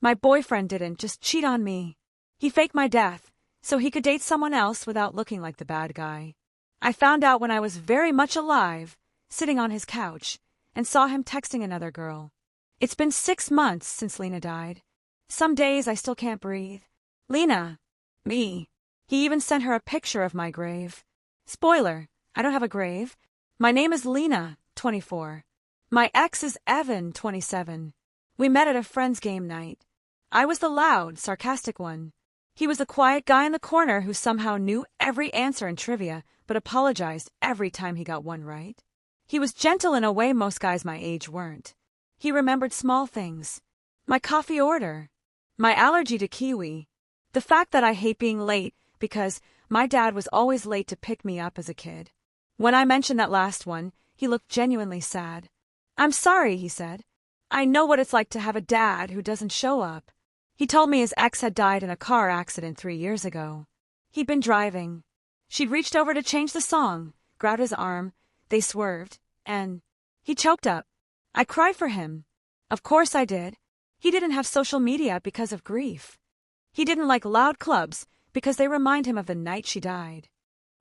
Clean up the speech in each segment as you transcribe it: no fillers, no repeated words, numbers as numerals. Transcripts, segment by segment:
My boyfriend didn't just cheat on me. He faked my death so he could date someone else without looking like the bad guy. I found out when I was very much alive, sitting on his couch, and saw him texting another girl. It's been 6 months since Lena died. Some days I still can't breathe. Lena. Me. He even sent her a picture of my grave. Spoiler, I don't have a grave. My name is Lena, 24. My ex is Evan, 27. We met at a friend's game night. I was the loud, sarcastic one. He was the quiet guy in the corner who somehow knew every answer in trivia, but apologized every time he got one right. He was gentle in a way most guys my age weren't. He remembered small things. My coffee order. My allergy to kiwi. The fact that I hate being late because my dad was always late to pick me up as a kid. When I mentioned that last one, he looked genuinely sad. I'm sorry, he said. I know what it's like to have a dad who doesn't show up. He told me his ex had died in a car accident 3 years ago. He'd been driving. She'd reached over to change the song, grabbed his arm, they swerved, and he choked up. I cried for him. Of course I did. He didn't have social media because of grief. He didn't like loud clubs because they remind him of the night she died.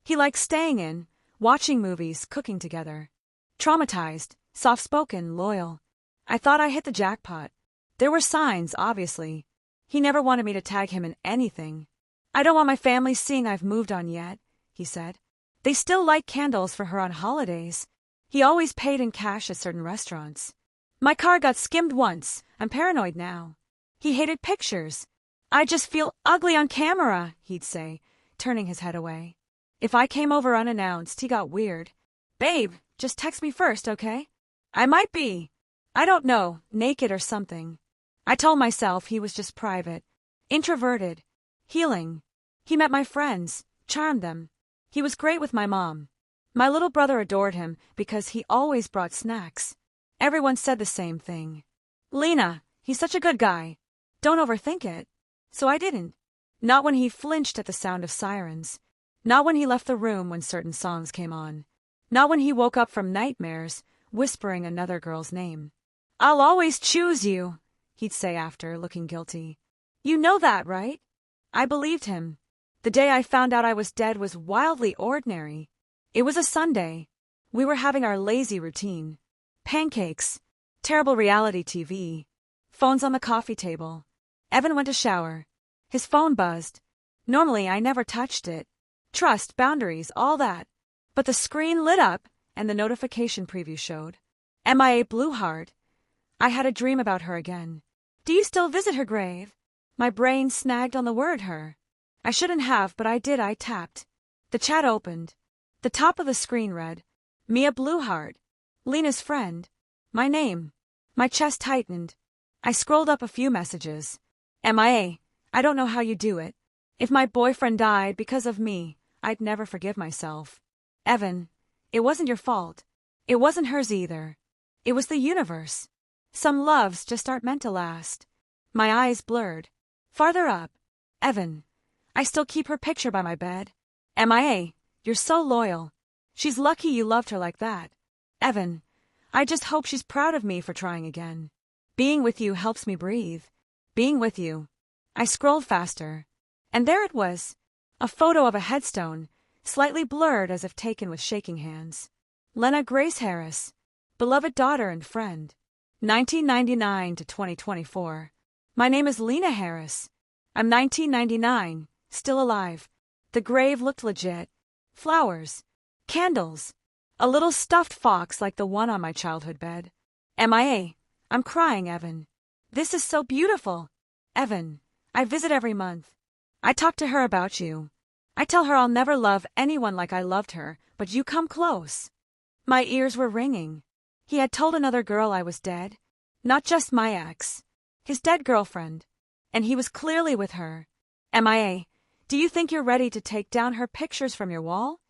He liked staying in, watching movies, cooking together. Traumatized, soft-spoken, loyal. I thought I hit the jackpot. There were signs, obviously. He never wanted me to tag him in anything. I don't want my family seeing I've moved on yet, he said. They still light candles for her on holidays. He always paid in cash at certain restaurants. My car got skimmed once. I'm paranoid now. He hated pictures. I just feel ugly on camera, he'd say, turning his head away. If I came over unannounced, he got weird. Babe, just text me first, okay? I might be, I don't know, naked or something. I told myself he was just private, introverted, healing. He met my friends, charmed them. He was great with my mom. My little brother adored him because he always brought snacks. Everyone said the same thing. Lena, he's such a good guy. Don't overthink it. So I didn't. Not when he flinched at the sound of sirens. Not when he left the room when certain songs came on. Not when he woke up from nightmares, whispering another girl's name. I'll always choose you, he'd say after, looking guilty. You know that, right? I believed him. The day I found out I was dead was wildly ordinary. It was a Sunday. We were having our lazy routine. Pancakes. Terrible reality TV. Phones on the coffee table. Evan went to shower. His phone buzzed. Normally, I never touched it. Trust, boundaries, all that. But the screen lit up, and the notification preview showed. MIA Blue Heart. I had a dream about her again. Do you still visit her grave? My brain snagged on the word her. I shouldn't have, but I did. I tapped. The chat opened. The top of the screen read, Mia Blueheart, Lena's friend. My name. My chest tightened. I scrolled up a few messages. MIA, I don't know how you do it. If my boyfriend died because of me, I'd never forgive myself. Evan, it wasn't your fault. It wasn't hers either. It was the universe. Some loves just aren't meant to last. My eyes blurred. Farther up. Evan, I still keep her picture by my bed. MIA, you're so loyal. She's lucky you loved her like that. Evan, I just hope she's proud of me for trying again. Being with you helps me breathe. Being with you. I scrolled faster. And there it was. A photo of a headstone, slightly blurred as if taken with shaking hands. Lena Grace Harris. Beloved daughter and friend. 1999 to 2024. My name is Lena Harris. I'm 1999, still alive. The grave looked legit. Flowers. Candles. A little stuffed fox like the one on my childhood bed. MIA. I'm crying, Evan. This is so beautiful. Evan, I visit every month. I talk to her about you. I tell her I'll never love anyone like I loved her, but you come close. My ears were ringing. He had told another girl I was dead. Not just my ex. His dead girlfriend. And he was clearly with her. MIA, do you think you're ready to take down her pictures from your wall?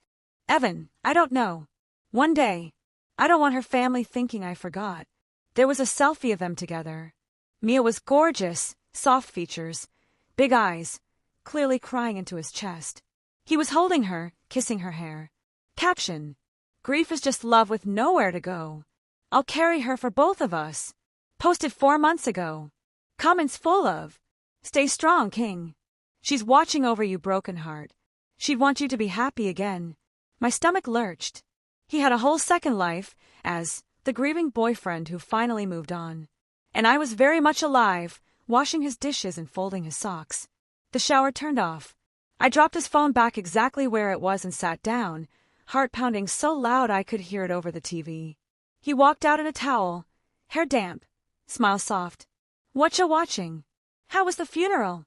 Evan, I don't know. One day. I don't want her family thinking I forgot. There was a selfie of them together. Mia was gorgeous, soft features, big eyes, clearly crying into his chest. He was holding her, kissing her hair. Caption. Grief is just love with nowhere to go. I'll carry her for both of us. Posted 4 months ago. Comments full of, "Stay strong, King. She's watching over you, broken heart. She'd want you to be happy again." My stomach lurched. He had a whole second life as the grieving boyfriend who finally moved on. And I was very much alive, washing his dishes and folding his socks. The shower turned off. I dropped his phone back exactly where it was and sat down, heart pounding so loud I could hear it over the TV. He walked out in a towel, hair damp, smile soft. "Whatcha watching? How was the funeral?"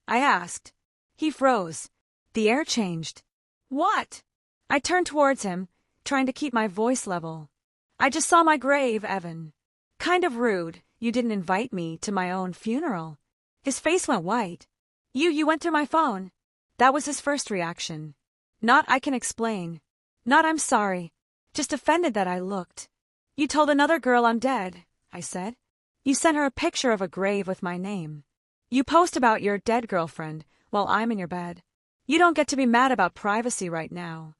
I asked. He froze. The air changed. "What?" I turned towards him, trying to keep my voice level. "I just saw my grave, Evan. Kind of rude, you didn't invite me to my own funeral." His face went white. You went through my phone." That was his first reaction. Not "I can explain." Not "I'm sorry." Just offended that I looked. "You told another girl I'm dead," I said. "You sent her a picture of a grave with my name. You post about your dead girlfriend while I'm in your bed. You don't get to be mad about privacy right now."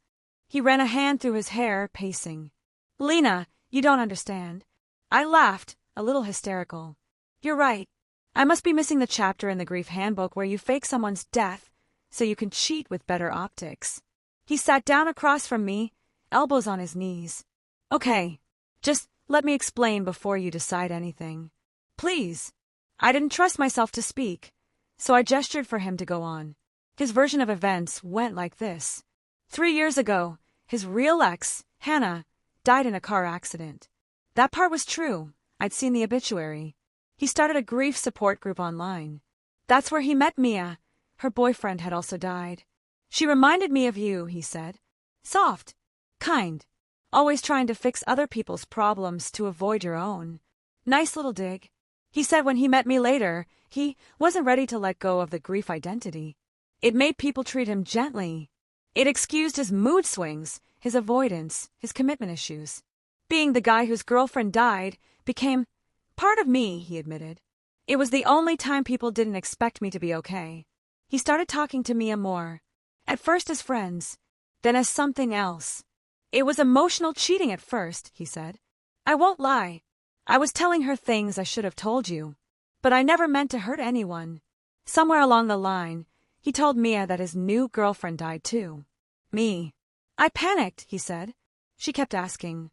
He ran a hand through his hair, pacing. "Lena, you don't understand." I laughed, a little hysterical. "You're right. I must be missing the chapter in the grief handbook where you fake someone's death so you can cheat with better optics." He sat down across from me, elbows on his knees. "Okay, just let me explain before you decide anything. Please." I didn't trust myself to speak, so I gestured for him to go on. His version of events went like this. 3 years ago, his real ex, Hannah, died in a car accident. That part was true. I'd seen the obituary. He started a grief support group online. That's where he met Mia. Her boyfriend had also died. "She reminded me of you," he said. "Soft. Kind. Always trying to fix other people's problems to avoid your own." Nice little dig. He said when he met me later, he wasn't ready to let go of the grief identity. It made people treat him gently. It excused his mood swings, his avoidance, his commitment issues. Being the guy whose girlfriend died became part of me, he admitted. It was the only time people didn't expect me to be okay. He started talking to Mia more. At first as friends, then as something else. "It was emotional cheating at first," he said. "I won't lie. I was telling her things I should have told you. But I never meant to hurt anyone." Somewhere along the line, he told Mia that his new girlfriend died too. Me. I panicked, he said. She kept asking,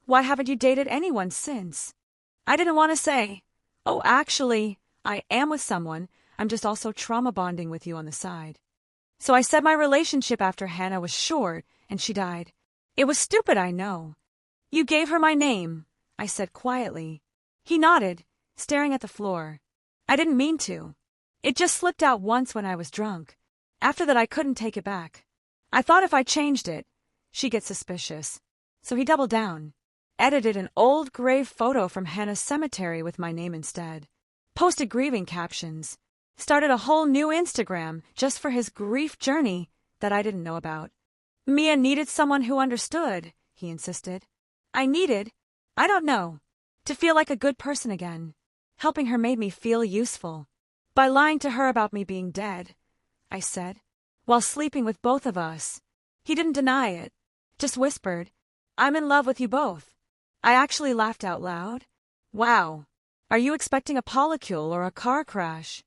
"Why haven't you dated anyone since?" I didn't want to say, "Oh, actually, I am with someone. I'm just also trauma bonding with you on the side." So I said my relationship after Hannah was short and she died. It was stupid, I know. "You gave her my name," I said quietly. He nodded, staring at the floor. "I didn't mean to. It just slipped out once when I was drunk. After that I couldn't take it back. I thought if I changed it, she'd get suspicious." So he doubled down. Edited an old grave photo from Hannah's cemetery with my name instead. Posted grieving captions. Started a whole new Instagram just for his grief journey that I didn't know about. Mia needed someone who understood, he insisted. I don't know, to feel like a good person again. Helping her made me feel useful. By lying to her about me being dead, I said, while sleeping with both of us. He didn't deny it, just whispered, "I'm in love with you both." I actually laughed out loud. "Wow, are you expecting a polycule or a car crash?"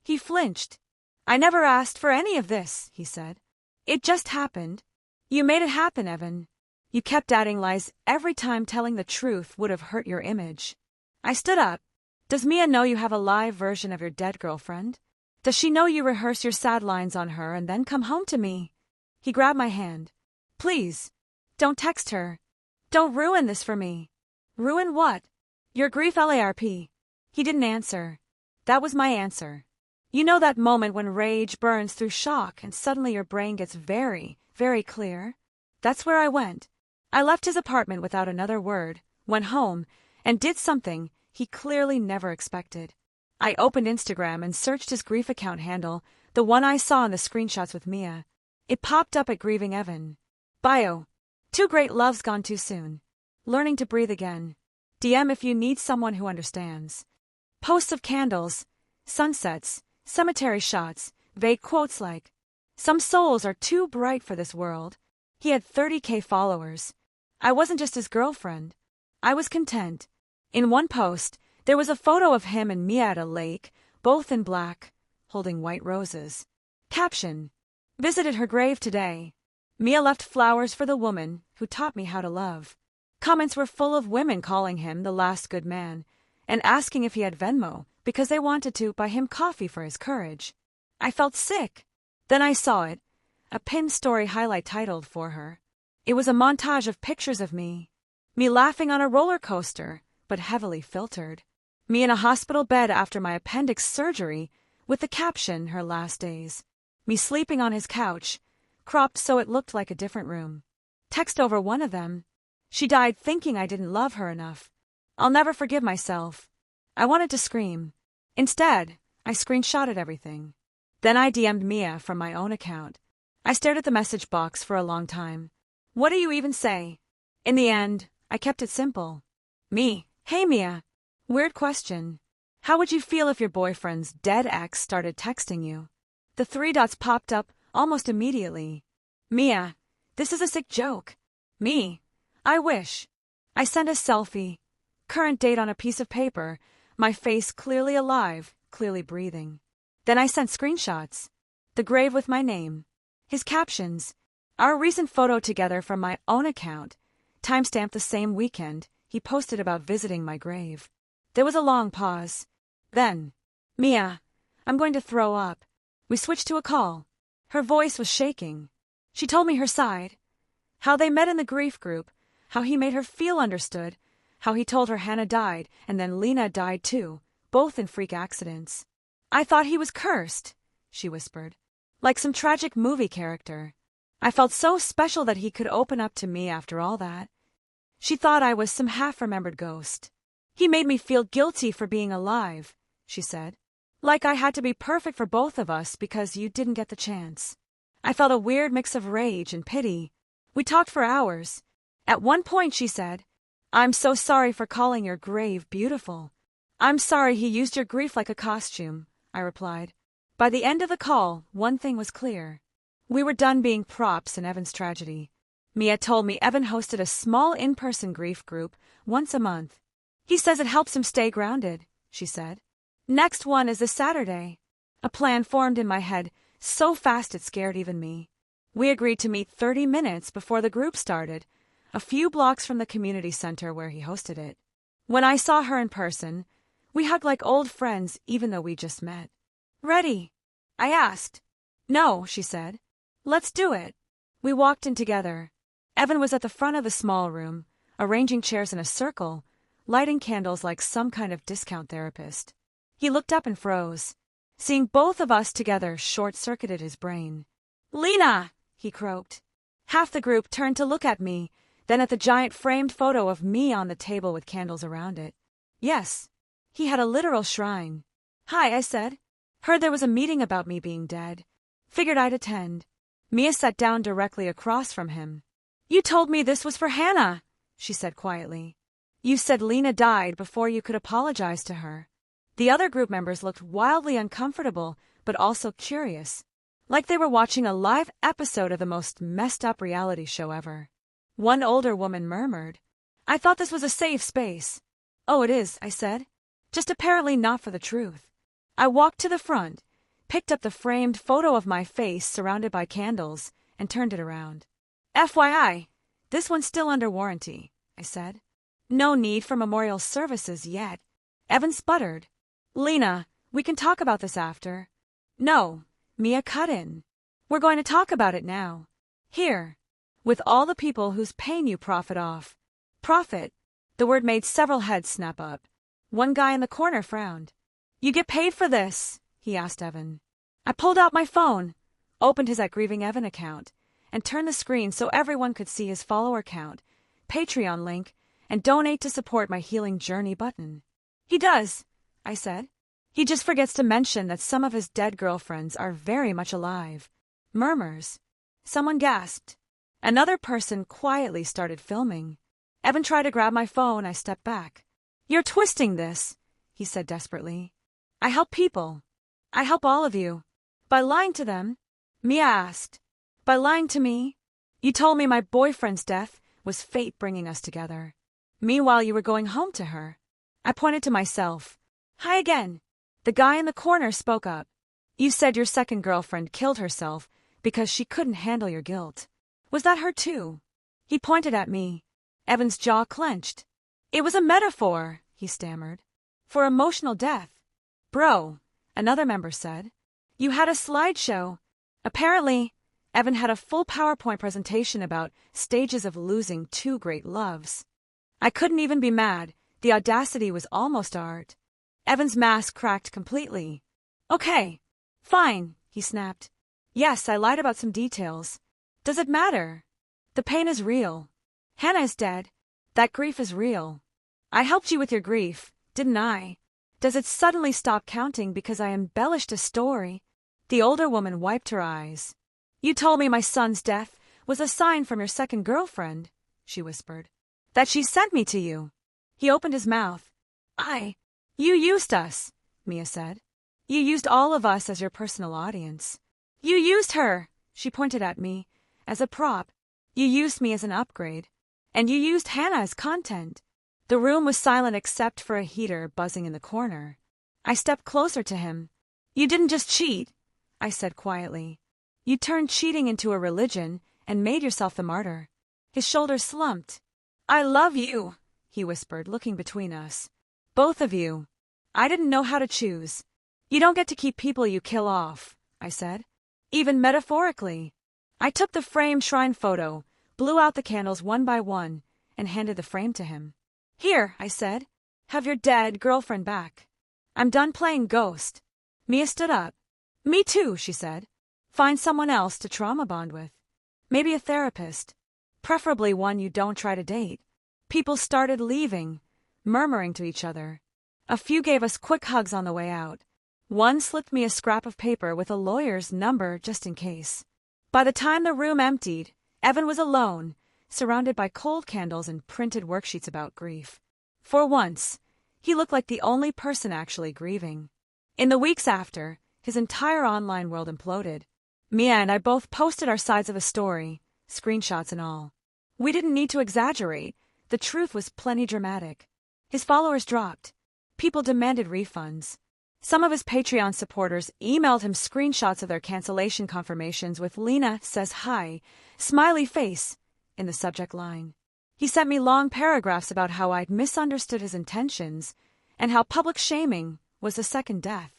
He flinched. "I never asked for any of this," he said. "It just happened." "You made it happen, Evan. You kept adding lies every time telling the truth would have hurt your image." I stood up. "Does Mia know you have a live version of your dead girlfriend? Does she know you rehearse your sad lines on her and then come home to me?" He grabbed my hand. "Please, don't text her. Don't ruin this for me." "Ruin what?" "Your grief LARP." He didn't answer. That was my answer. You know that moment when rage burns through shock and suddenly your brain gets very, very clear? That's where I went. I left his apartment without another word, went home, and did something he clearly never expected. I opened Instagram and searched his grief account handle, the one I saw in the screenshots with Mia. It popped up at Grieving Evan. Bio. 2 great loves gone too soon. Learning to breathe again. DM if you need someone who understands. Posts of candles, sunsets, cemetery shots, vague quotes like, "Some souls are too bright for this world." He had 30K followers. I wasn't just his girlfriend. I was content. In one post, There was a photo of him and Mia at a lake, both in black, holding white roses. Caption: visited her grave today. Mia left flowers for the woman who taught me how to love. Comments were full of women calling him the last good man and asking if he had Venmo because they wanted to buy him coffee for his courage. I felt sick. Then I saw it, a pinned story highlight titled for her. It was a montage of pictures of me laughing on a roller coaster, but heavily filtered. Me in a hospital bed after my appendix surgery with the caption, her last days. Me sleeping on his couch, cropped so it looked like a different room. Text over one of them: she died thinking I didn't love her enough. I'll never forgive myself. I wanted to scream. Instead, I screenshotted everything. Then I DM'd Mia from my own account. I stared at the message box for a long time. What do you even say? In the end, I kept it simple. Me: hey Mia. Weird question. How would you feel if your boyfriend's dead ex started texting you? The 3 dots popped up almost immediately. Mia: this is a sick joke. Me: I wish. I sent a selfie. Current date on a piece of paper, my face clearly alive, clearly breathing. Then I sent screenshots. The grave with my name. His captions: our recent photo together from my own account. Timestamped the same weekend he posted about visiting my grave. There was a long pause. Then: Mia, I'm going to throw up. We switched to a call. Her voice was shaking. She told me her side. How they met in the grief group, how he made her feel understood, how he told her Hannah died and then Lena died too, both in freak accidents. I thought he was cursed, she whispered. Like some tragic movie character. I felt so special that he could open up to me after all that. She thought I was some half-remembered ghost. He made me feel guilty for being alive, she said. Like I had to be perfect for both of us because you didn't get the chance. I felt a weird mix of rage and pity. We talked for hours. At one point she said, I'm so sorry for calling your grave beautiful. I'm sorry he used your grief like a costume, I replied. By the end of the call, one thing was clear. We were done being props in Evan's tragedy. Mia told me Evan hosted a small in-person grief group once a month. He says it helps him stay grounded, she said. Next one is this Saturday. A plan formed in my head so fast it scared even me. We agreed to meet 30 minutes before the group started, a few blocks from the community center where he hosted it. When I saw her in person, we hugged like old friends even though we just met. Ready? I asked. No, she said. Let's do it. We walked in together. Evan was at the front of the small room, arranging chairs in a circle, lighting candles like some kind of discount therapist. He looked up and froze. Seeing both of us together short-circuited his brain. Lena! He croaked. Half the group turned to look at me, then at the giant framed photo of me on the table with candles around it. Yes, he had a literal shrine. Hi, I said. Heard there was a meeting about me being dead. Figured I'd attend. Mia sat down directly across from him. You told me this was for Hannah, she said quietly. You said Lena died before you could apologize to her. The other group members looked wildly uncomfortable, but also curious, like they were watching a live episode of the most messed up reality show ever. One older woman murmured, I thought this was a safe space. Oh, it is, I said. Just apparently not for the truth. I walked to the front, picked up the framed photo of my face surrounded by candles, and turned it around. FYI, this one's still under warranty, I said. No need for memorial services yet. Evan sputtered. Lena, we can talk about this after. No, Mia cut in. We're going to talk about it now. Here. With all the people whose pain you profit off. Profit. The word made several heads snap up. One guy in the corner frowned. You get paid for this? He asked Evan. I pulled out my phone, opened his @grieving Evan account, and turned the screen so everyone could see his follower count, Patreon link, and donate to support my healing journey button. He does, I said. He just forgets to mention that some of his dead girlfriends are very much alive. Murmurs. Someone gasped. Another person quietly started filming. Evan tried to grab my phone. I stepped back. You're twisting this, he said desperately. I help people. I help all of you. By lying to them? Mia asked. By lying to me? You told me my boyfriend's death was fate bringing us together. Meanwhile, you were going home to her. I pointed to myself. Hi again. The guy in the corner spoke up. You said your second girlfriend killed herself because she couldn't handle your guilt. Was that her too? He pointed at me. Evan's jaw clenched. It was a metaphor, he stammered. For emotional death. Bro, another member said. You had a slideshow. Apparently, Evan had a full PowerPoint presentation about stages of losing two great loves. I couldn't even be mad. The audacity was almost art. Evan's mask cracked completely. Okay, fine, he snapped. Yes, I lied about some details. Does it matter? The pain is real. Hannah is dead. That grief is real. I helped you with your grief, didn't I? Does it suddenly stop counting because I embellished a story? The older woman wiped her eyes. You told me my son's death was a sign from your second girlfriend, she whispered. That she sent me to you. He opened his mouth. You used us, Mia said. You used all of us as your personal audience. You used her, she pointed at me, as a prop. You used me as an upgrade. And you used Hannah as content. The room was silent except for a heater buzzing in the corner. I stepped closer to him. You didn't just cheat, I said quietly. You turned cheating into a religion and made yourself the martyr. His shoulders slumped. I love you, he whispered, looking between us. Both of you. I didn't know how to choose. You don't get to keep people you kill off, I said. Even metaphorically. I took the framed shrine photo, blew out the candles one by one, and handed the frame to him. Here, I said. Have your dead girlfriend back. I'm done playing ghost. Mia stood up. Me too, she said. Find someone else to trauma bond with. Maybe a therapist. Preferably one you don't try to date. People started leaving, murmuring to each other. A few gave us quick hugs on the way out. One slipped me a scrap of paper with a lawyer's number just in case. By the time the room emptied, Evan was alone, surrounded by cold candles and printed worksheets about grief. For once, he looked like the only person actually grieving. In the weeks after, his entire online world imploded. Mia and I both posted our sides of a story, screenshots and all. We didn't need to exaggerate. The truth was plenty dramatic. His followers dropped. People demanded refunds. Some of his Patreon supporters emailed him screenshots of their cancellation confirmations with "Lena says hi, smiley face" in the subject line. He sent me long paragraphs about how I'd misunderstood his intentions and how public shaming was the second death.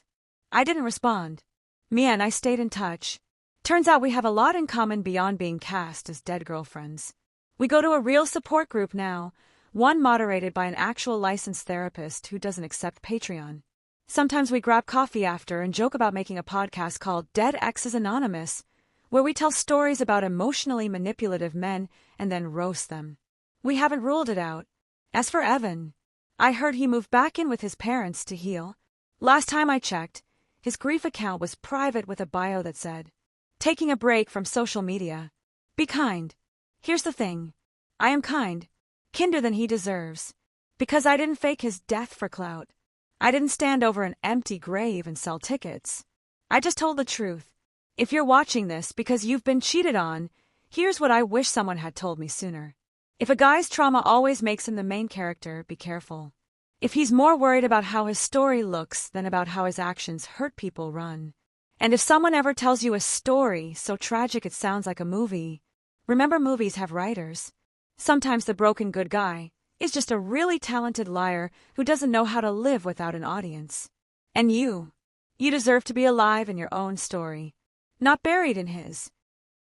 I didn't respond. Mia and I stayed in touch. Turns out we have a lot in common beyond being cast as dead girlfriends. We go to a real support group now, one moderated by an actual licensed therapist who doesn't accept Patreon. Sometimes we grab coffee after and joke about making a podcast called Dead Exes Anonymous, where we tell stories about emotionally manipulative men and then roast them. We haven't ruled it out. As for Evan, I heard he moved back in with his parents to heal. Last time I checked, his grief account was private with a bio that said, "Taking a break from social media. Be kind." Here's the thing. I am kind. Kinder than he deserves. Because I didn't fake his death for clout. I didn't stand over an empty grave and sell tickets. I just told the truth. If you're watching this because you've been cheated on, here's what I wish someone had told me sooner. If a guy's trauma always makes him the main character, be careful. If he's more worried about how his story looks than about how his actions hurt people, run. And if someone ever tells you a story so tragic it sounds like a movie, remember movies have writers. Sometimes the broken good guy is just a really talented liar who doesn't know how to live without an audience. And you deserve to be alive in your own story, not buried in his.